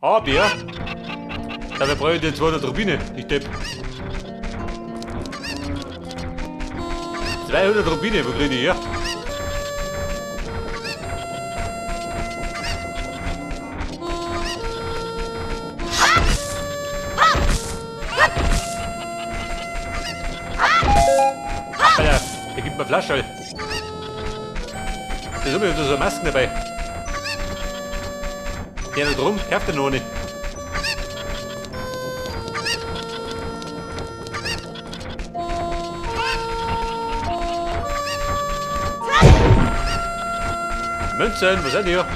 Aber ja. Dabei brauche ich die 200 Rubine. Ich depp. 200 Rubine, wo kriege ich her? Alter, der gibt mir Flasche. Da sind wir so eine Masken dabei. Der da drum, kauft er noch nicht. Münzen, was seid ihr?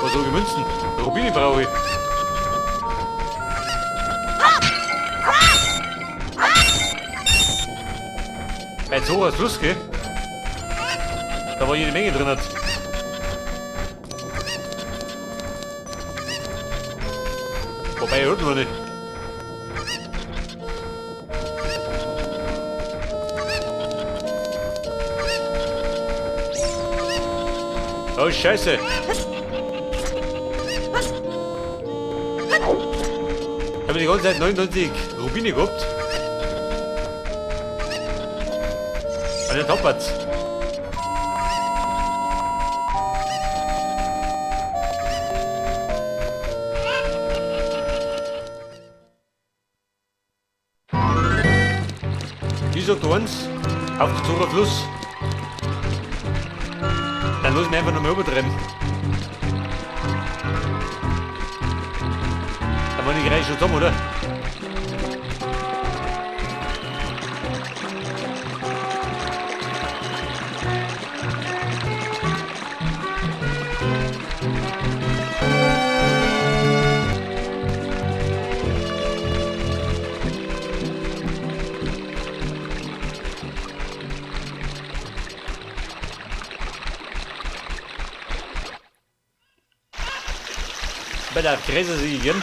Was soll ich Münzen? Rubine brauche ich. Bei Zoras Fluss, gell? Da war jede Menge drin. Hat. Wobei, ich hört noch nicht. Oh, Scheiße. Ich habe die ganze Zeit 99 Rubine gehabt. Und der Toppert's. Die sagt eins, auf den Zorer Fluss. Dann muss ich mich einfach nochmal übertreiben. Dann waren die gleich schon zusammen, oder? Bei der Gräser siegen.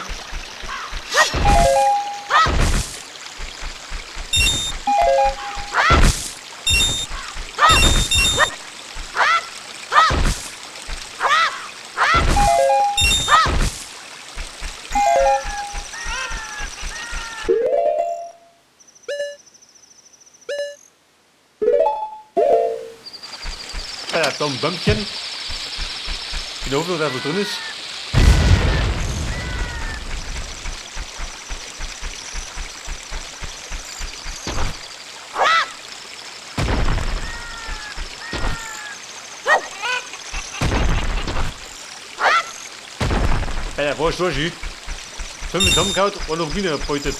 Bei der dummen Bömmchen. In der Hoffnung, dass was drin ist. Der war schon schön. 5 zusammengehauen und noch wieder erbeutet.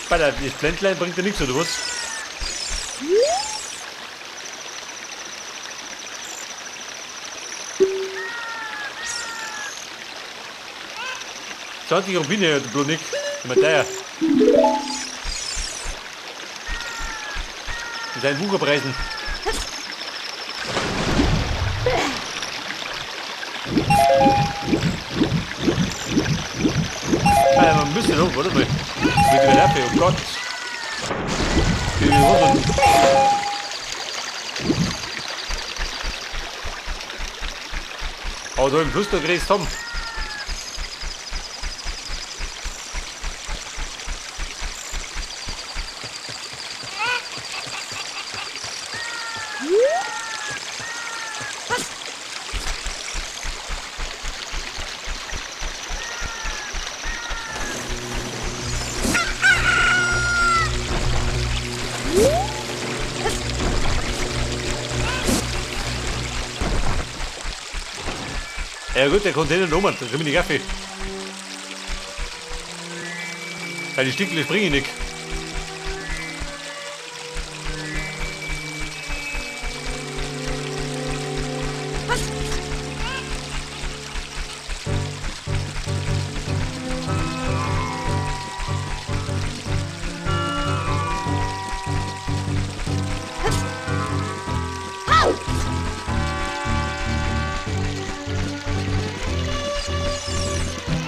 Das Blendlein bringt dir nichts, oder was? Schaut die Rubine, der Blonik. Immer der. Mit seinen Wucherpreisen. Ah, man müsste noch, warte mal. Mit der Lappe, oh Gott. Die runter. Aber da im Fluss, da kriegst du Tom. Ja gut, der Container nochmal, da kriegen wir die Kaffee. Weil die Stickel springen nicht.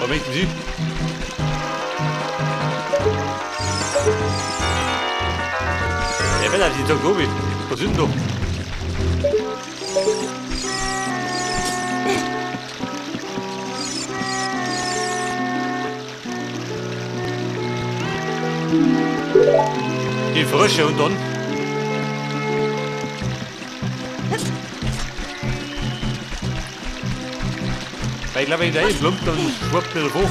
Was möchten Sie? Ja, wenn er die Togobi. Was sind doch? Die Frösche und dann? Weil ich glaube, wenn der einplumpt, dann schwappt er hoch.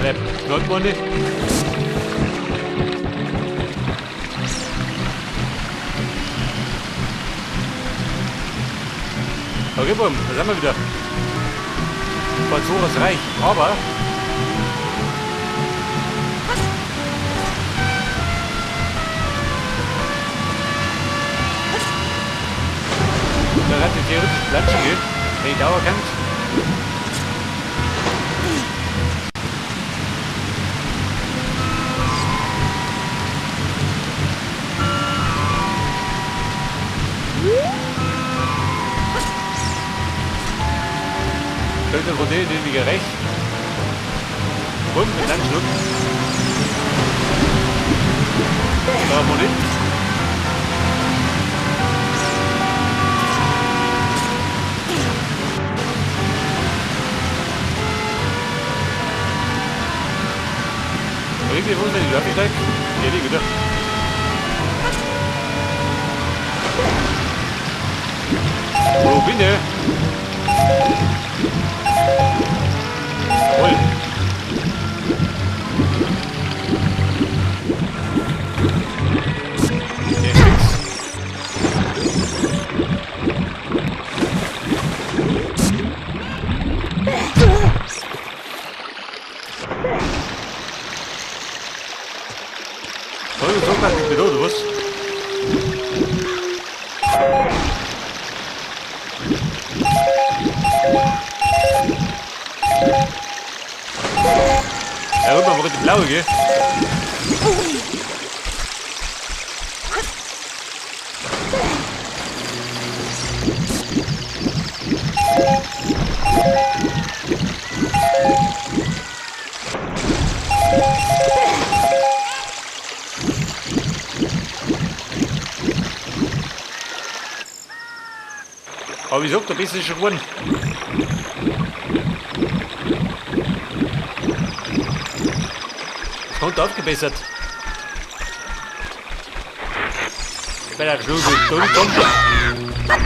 Der Nordmonde. Okay, Bumm, da sind wir wieder. Franzoses Reich, aber da hat die theoretisch Platschen geht, wenn ich dauer kann. Könnte von denen irgendwie gerecht. Und mit einem Schluck. Da mal nicht. Irgendwie wusste ich, die Zeit. Ja, die wieder. Wo bin ich? Jawohl. Der ist fix. So kann ich wieder, oder was? Ja, rüber, wo die blaue geht. Aber wie gesagt, da bist du schon geworden. Das kommt aufgebessert. Bei der Schule kommt. Dann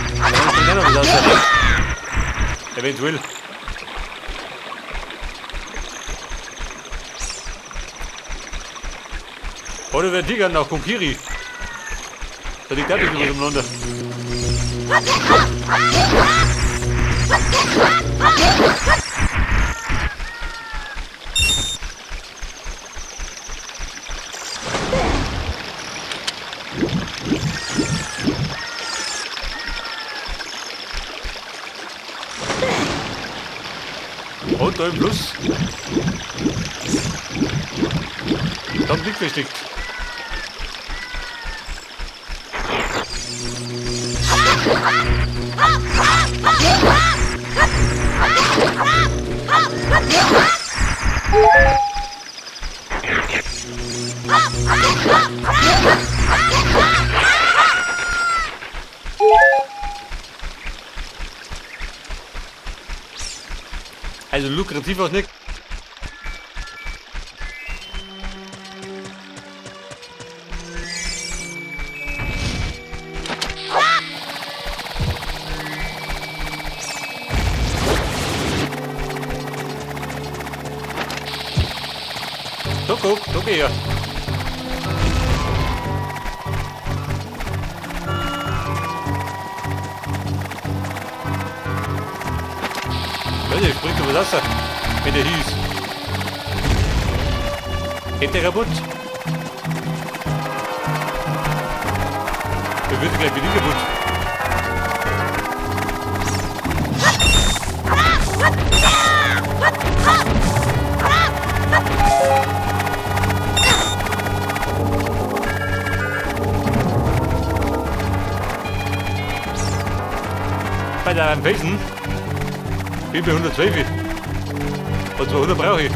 kommt noch was aus. Eventuell. Oder der Tiger nach Kokiri. Da liegt auch nicht was umeinander. Und da im Fluss. Dann Blick versteckt. Also lukrativ auch nicht. So, guck, so geh her. Leute, ich bringe was aus, wenn der hieß. Geht der kaputt? Wir würden gleich wieder kaputt. Bei der Felsen bin ich bei 112. Und 200 brauche ich.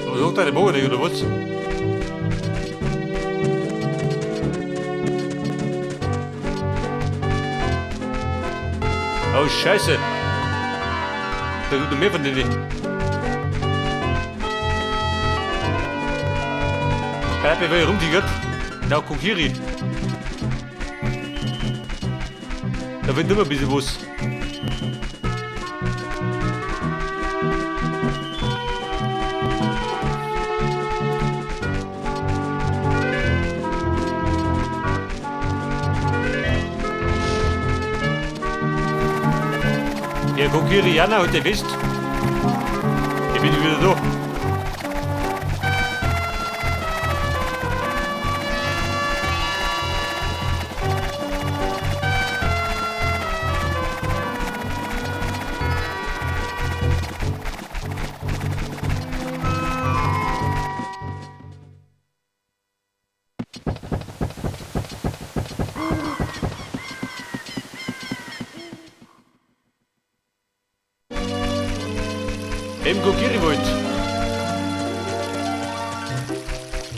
Was sagt der Bogen nicht, oder was? Oh, Scheiße. Da gibt noch mehr von denen. Er hat mir wieder rumtigert. Na, Kokiri. Da wird immer ein bisschen was. Ja, Kokiri Jana hat der West. Ich bin wieder da. Eben Kokiri wollt.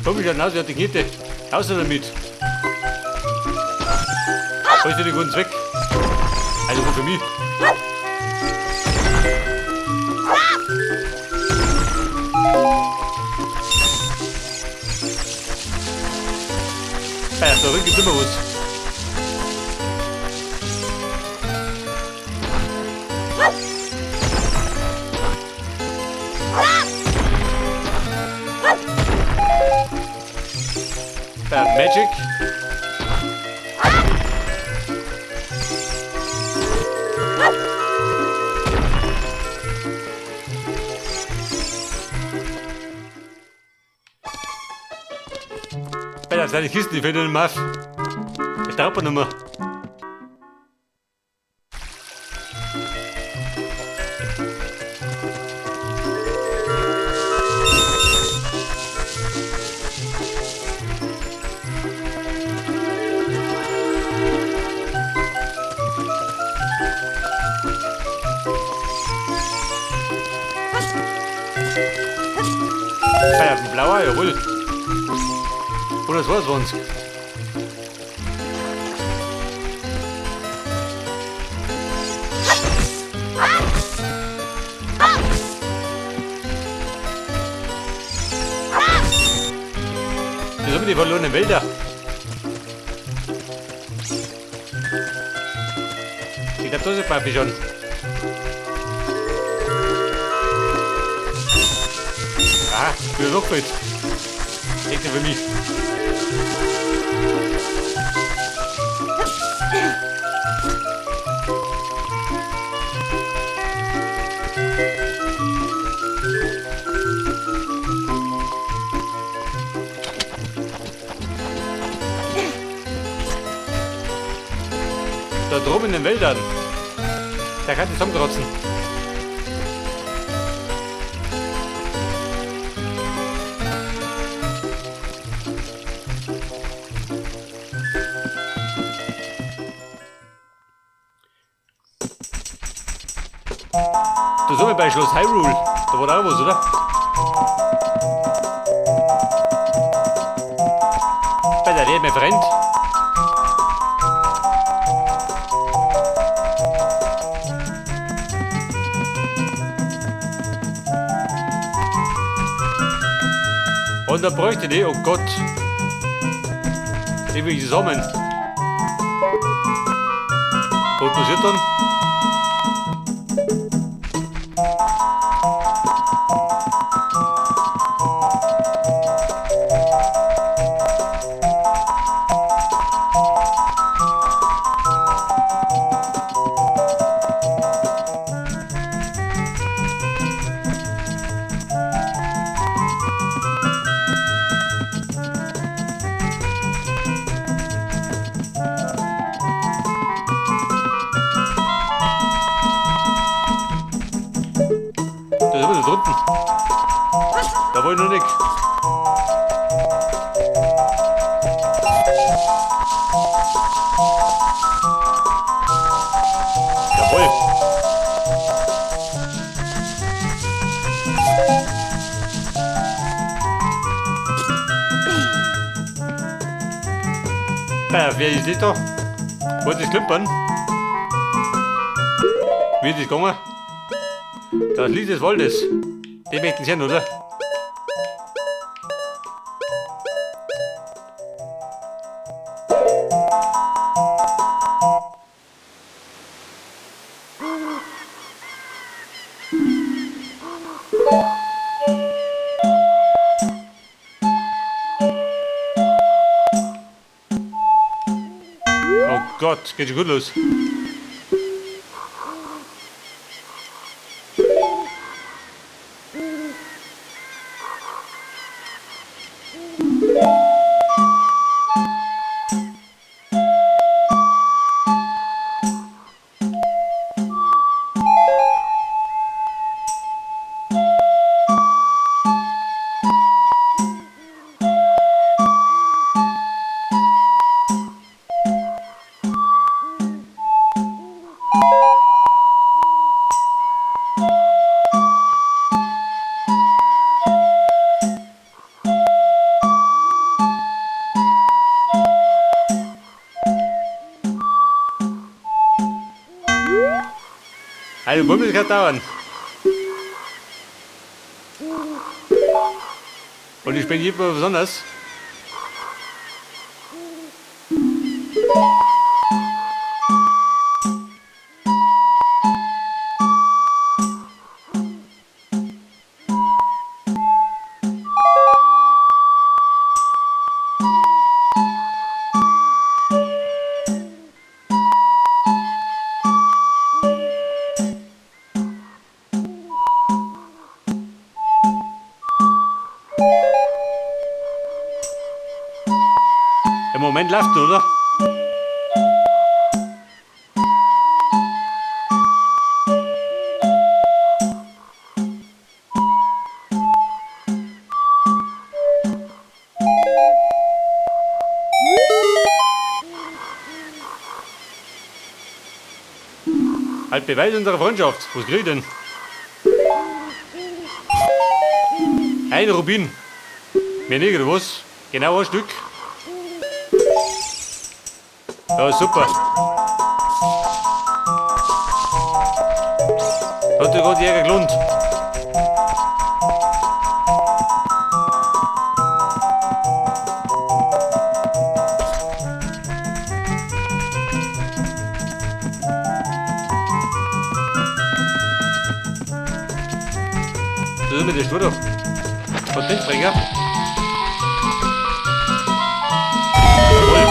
Komm ich hinaus, ja, die Kette. Außer damit. Heute den guten Zweck. Also für mich. Ja, da drin gibt's immer was. Magic. Bei der kleinen Kiste, die fällt nicht mehr auf. Ich traue nicht mehr. Bei der blauer, jawohl. 122. Das sind die verlorenen Wälder. Ich glaube, das ist Papi schon. Ah, wieder noch mit. Echt für mich. Da droben in den Wäldern. Der kann zusammenrotzen. Da sind wir bei Schloss Hyrule. Da war da auch was, oder? Bei der Leben, mein Freund. Und dann bräuchte ich, oh Gott, irgendwelche Samen. Was passiert dann? ich noch nicht. Jawohl. Wer ist das da? Wollt ihr das klimpern? Wie ist das gegangen? Das Lied des Waldes. Den möchten Sie sehen, oder? Oh Gott, geht schon gut los. Eine Bummel kann dauern. Und ich bin jemand besonders. Im Moment läuft, oder? Halt Beweis unserer Freundschaft. Was krieg ich denn? Ein Rubin. Mehr nicht, oder was? Genau ein Stück. Ja, super. Hat dir gerade Jäger gelohnt. Das ist mit der Stur. Was den Springer? Jawohl.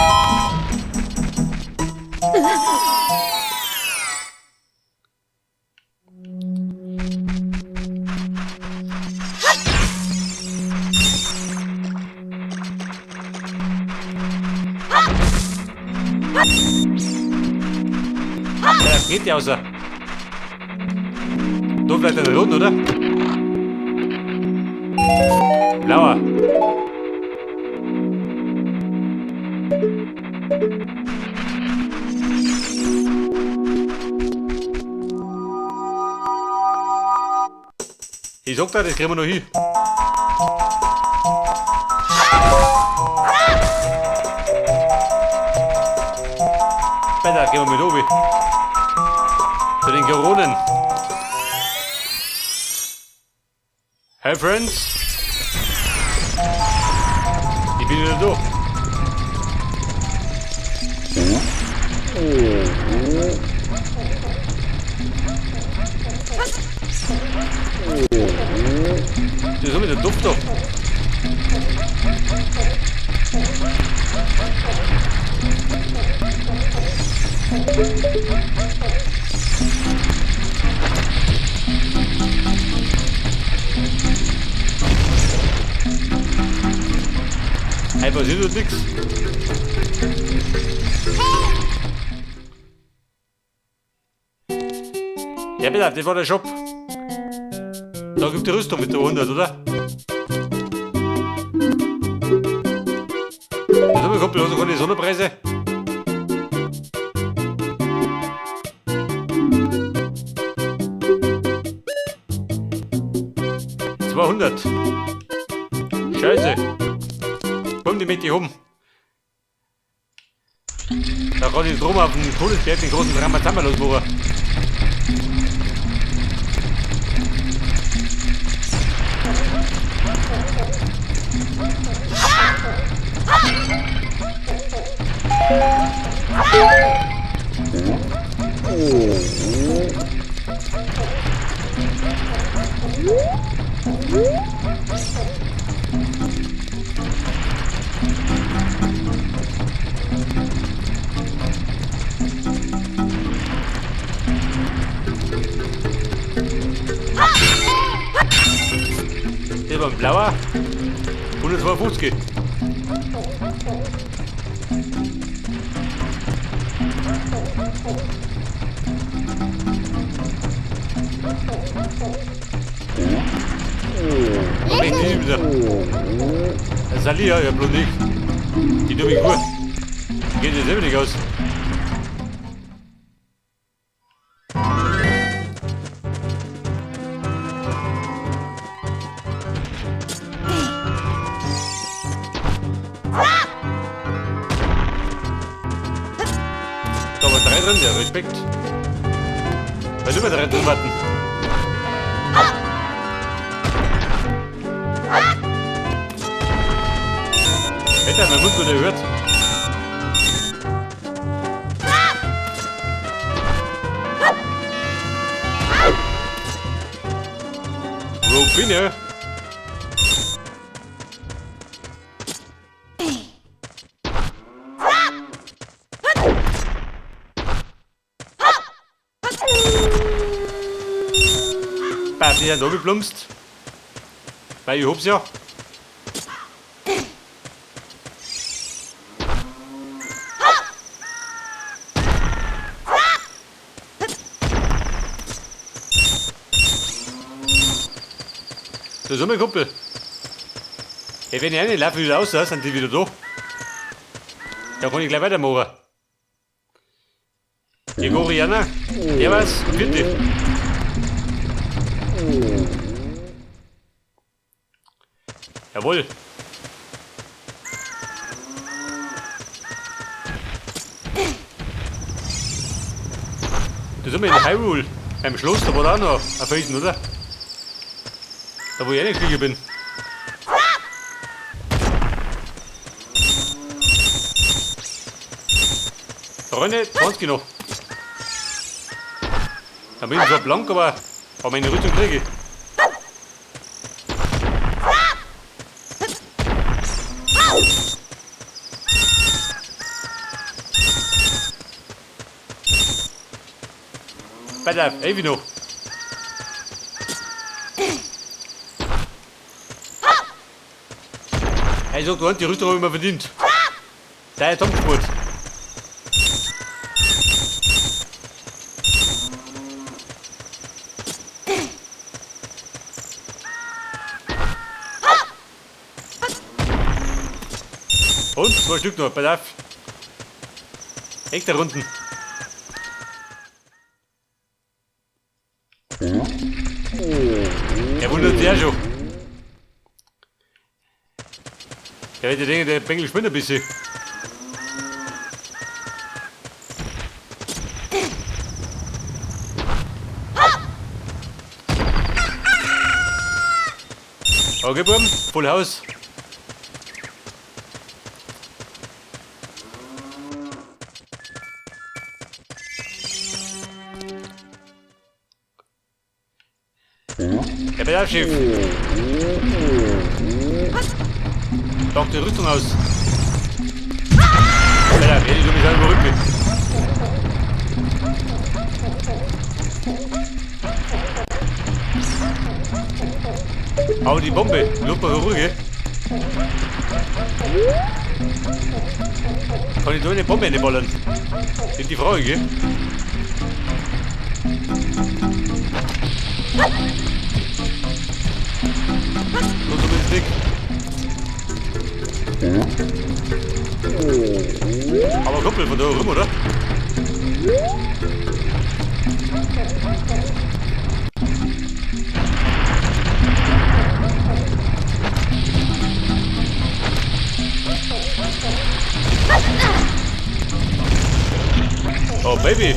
Ja, geht ja außer. Da vielleicht ein roten, oder? Blauer. Ich sag dir, das kriegen wir noch hin. Später gehen wir mit oben. Zu den Geronen. Hey Friends. Ich bin wieder da. Das ist mit der Duft da. Hey, passiert uns nichts. Ja, bitte, das war der Shop. Da gibt die Rüstung mit der 100, oder? Preise. $200. Scheiße. Komm die mit die um. Da kann ich drum auf den Todesberg den großen Ramazamba losmachen. Hier war ein blauer. 152. Und ich nicht wieder. Salia, ja bloß nicht. Die dumme Kur. Geht jetzt selber nicht aus. Da waren 3 drin, ja, Respekt. Weil immer 3 drin warten. Alter, mein Mund wird erhört. Wo bin ich? Die sind angeplumpst. Weil ich hab's ja. So, so mein Kumpel. Hey, wenn ich eine laufe wieder raus, sind die wieder da. Da kann ich gleich weitermachen. Die Goriana. Der was? Und bitte. Jawohl. Da sind wir in Hyrule. Beim Schloss, da war da auch noch ein Felsen, oder? Da wo ich reingeflogen bin. Da rein, 20 noch. Da bin ich zwar blank, aber meine Rüstung kriege ich. Weiter, ewig noch. Ich sag, du hast die Rüstung habe ich mir verdient. Da ist Tomspurt. Und 2 Stück noch, pass auf. Echt da Runden. Er wundert sich ja schon. Der wird ja denken, der Bengel spinnt ein bisschen. Okay, Buben, voll Haus. Ja, bitte auf, Chef. Pack die Rüstung aus. Alter, hätte ich mich selber Rücken. Hau die Bombe, Lupe ruhig. Kann ich da eine Bombe reinballern? Sind die Frage, gell? So, so bin ich weg. ein Kumpel von da rum, oder? Oh, Baby.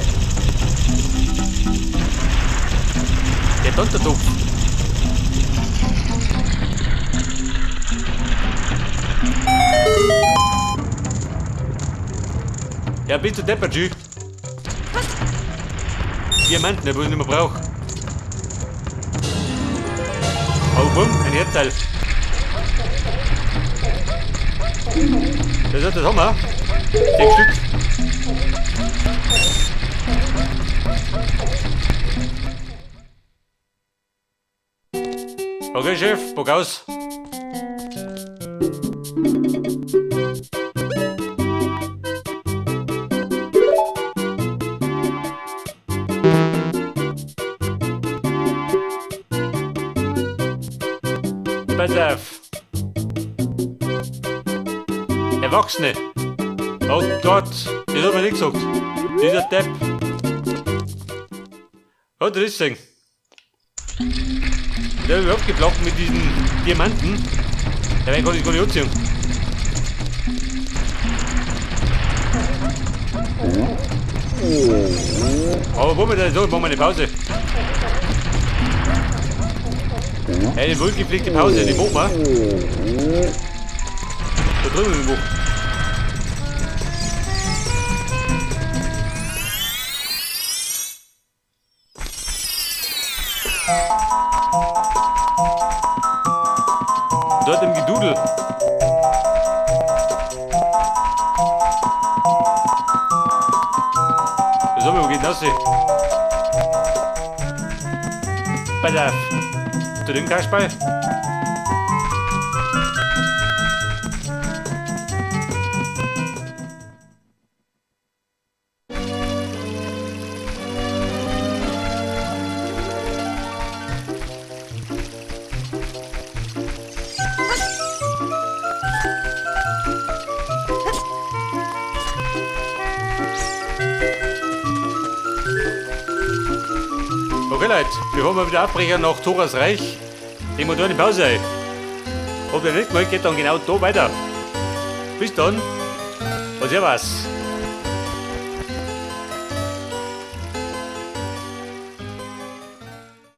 Der Donnertopf. Ja, bitte deppert, Jü. Diamanten, der wo ich nicht mehr brauche. Oh, bumm, ein Erdteil. Das haben wir. 6 Stück. Okay, Chef, bock aus. Pass auf. Erwachsene. Oh Gott, das hat mir nicht gesagt. Dieser Depp. Oh, das ist es. Der hat mich abgeblockt mit diesen Diamanten. Der kann ich gar nicht anziehen. Aber wo wir da so, machen wir eine Pause. Eine wohlgepflegte Pause, die machen wir. Da drüben irgendwo. Dort im Gedudel. So, wo geht das hin? Pass auf. Zu dem Kasperl. Okay Leute, bevor wir wieder abbrechen nach Thoras Reich, nehmen wir da eine Pause ein. Ob ihr nicht mal geht, dann genau da weiter. Bis dann und servus.